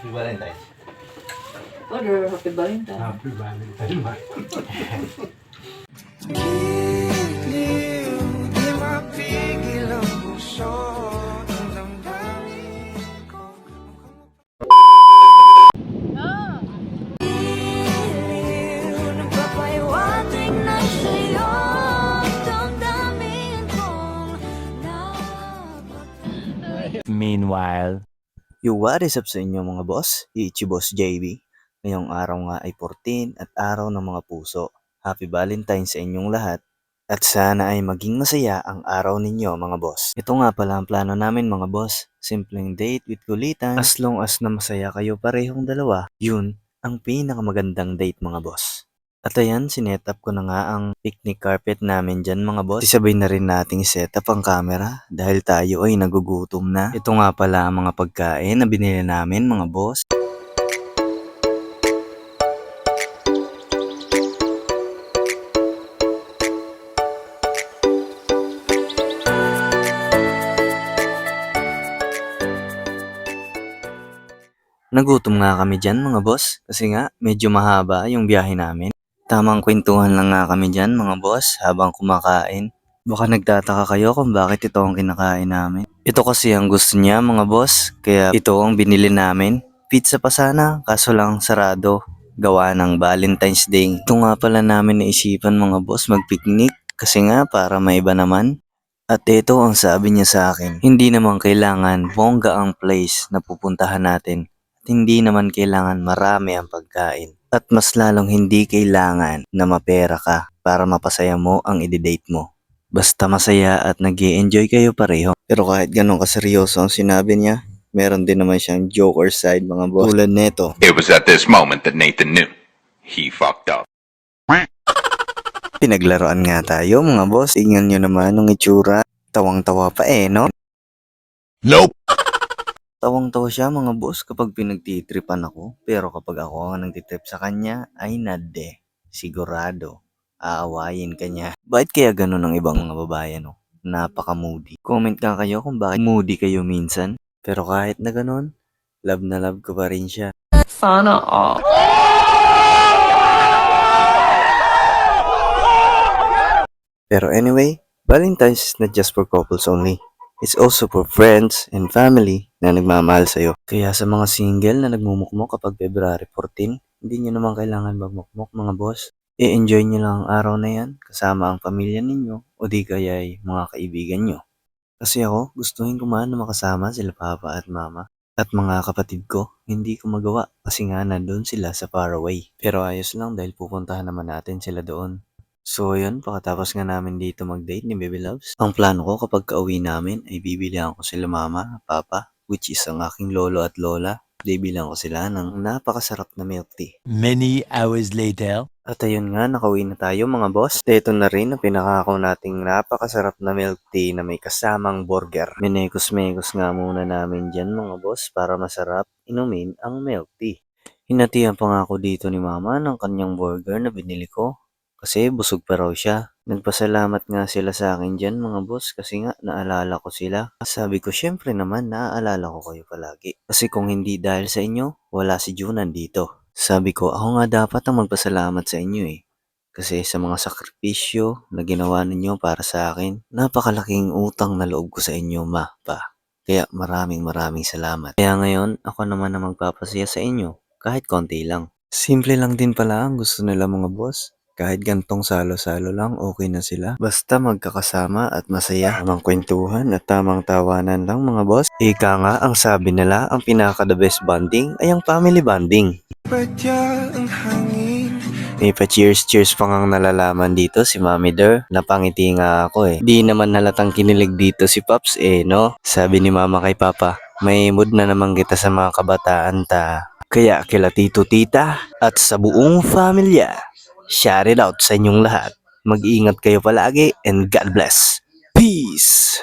Happy Valentine's. Order, happy Valentine. Happy Valentine's. Giliw, di mapigil ang puso ng damdamin ko. Giliw, nagpapaiwating na sa'yo ang damdamin kong Meanwhile, Yo, what is up sa inyo mga boss? Ichi Boss JB. Ngayong araw nga ay 14 at araw ng mga puso. Happy Valentine's sa inyong lahat. At sana ay maging masaya ang araw ninyo mga boss. Ito nga pala ang plano namin mga boss. Simpleng date with kulitan. As long as na masaya kayo parehong dalawa, yun ang pinakamagandang date mga boss. At ayan, sinetup ko na nga ang picnic carpet namin dyan mga boss. Isabay na rin nating setup ang camera dahil tayo ay nagugutom na. Ito nga pala ang mga pagkain na binili namin mga boss. Nagutom nga kami dyan mga boss kasi nga medyo mahaba yung biyahe namin. Tamang kwentuhan lang nga kami dyan mga boss habang kumakain. Baka nagtataka kayo kung bakit ito ang kinakain namin. Ito kasi ang gusto niya mga boss kaya ito ang binili namin. Pizza pa sana kaso lang sarado. Gawa ng Valentine's Day. Ito nga pala namin naisipan mga boss mag-picnic kasi nga para maiba naman. At ito ang sabi niya sa akin. Hindi naman kailangan bongga ang place na pupuntahan natin. At hindi naman kailangan marami ang pagkain. At mas lalong hindi kailangan na mapera ka para mapasaya mo ang i-date mo. Basta masaya at nag-i-enjoy kayo pareho. Pero kahit ganun kaseryoso ang sinabi niya, meron din naman siyang joker side mga boss. Tulad neto. It was at this moment that Nathan knew. He fucked up. Pinaglaruan nga tayo mga boss. Tingnan nyo naman ang itsura. Tawang-tawa pa no? Nope. Tawang-tawa siya mga boss kapag pinagtitripan ako. Pero kapag ako ang nagtitrip sa kanya, ay nade. Sigurado. Aawayin ka niya. Bakit kaya ganun ang ibang mga babae no? Napaka-moody. Comment nga kayo kung bakit moody kayo minsan. Pero kahit na ganun, love na love ko pa rin siya. Sana all. Pero anyway, Valentine's is not just for couples only. It's also for friends and family na nagmamahal sa'yo. Kaya sa mga single na nagmumukmok kapag February 14, hindi nyo naman kailangan magmukmok mga boss. I-enjoy nyo lang ang araw na yan kasama ang pamilya ninyo o di kaya ay mga kaibigan nyo. Kasi ako, gustuhin ko man na makasama sila papa at mama. At mga kapatid ko, hindi ko magawa kasi nga nandun sila sa Faraway. Pero ayos lang dahil pupuntahan naman natin sila doon. So yun, pagkatapos nga namin dito mag-date ni Baby Loves, ang plano ko kapag kauwi namin ay bibilihan ko sila mama, papa, which is ang aking lolo at lola. Bibilihan ko sila ng napakasarap na milk tea. many hours later. At ayun nga, nakauwi na tayo mga boss. At ito na rin ang pinakakaw nating napakasarap na milk tea na may kasamang burger. Minekos-mekos nga muna namin dyan mga boss para masarap inumin ang milk tea. Hinatihan pa nga ako dito ni mama ng kanyang burger na binili ko. Kasi busog pa raw siya. Nagpasalamat nga sila sa akin dyan mga boss kasi nga naalala ko sila. Sabi ko syempre naman naaalala ko kayo palagi. Kasi kung hindi dahil sa inyo, wala si Junan dito. Sabi ko ako nga dapat ang magpasalamat sa inyo Kasi sa mga sakripisyo na ginawa ninyo para sa akin, napakalaking utang na loob ko sa inyo pa. Kaya maraming salamat. Kaya ngayon ako naman ang magpapasaya sa inyo kahit konti lang. Simple lang din pala ang gusto nila mga boss. Kahit gantong salo-salo lang, okay na sila. Basta magkakasama at masaya. Tamang kwentuhan at tamang tawanan lang mga boss. Ika nga ang sabi nila, ang pinaka-the best bonding ay ang family bonding. Padya ang hangin. May pa-cheers pa ngang nalalaman dito si Mami Der. Napangiti nga ako Di naman halatang kinilig dito si Pops no? Sabi ni Mama kay Papa, may mood na naman kita sa mga kabataan ta. Kaya kila Tito Tita at sa buong pamilya. Shout it out sa inyong lahat. Mag-iingat kayo palagi and God bless. Peace!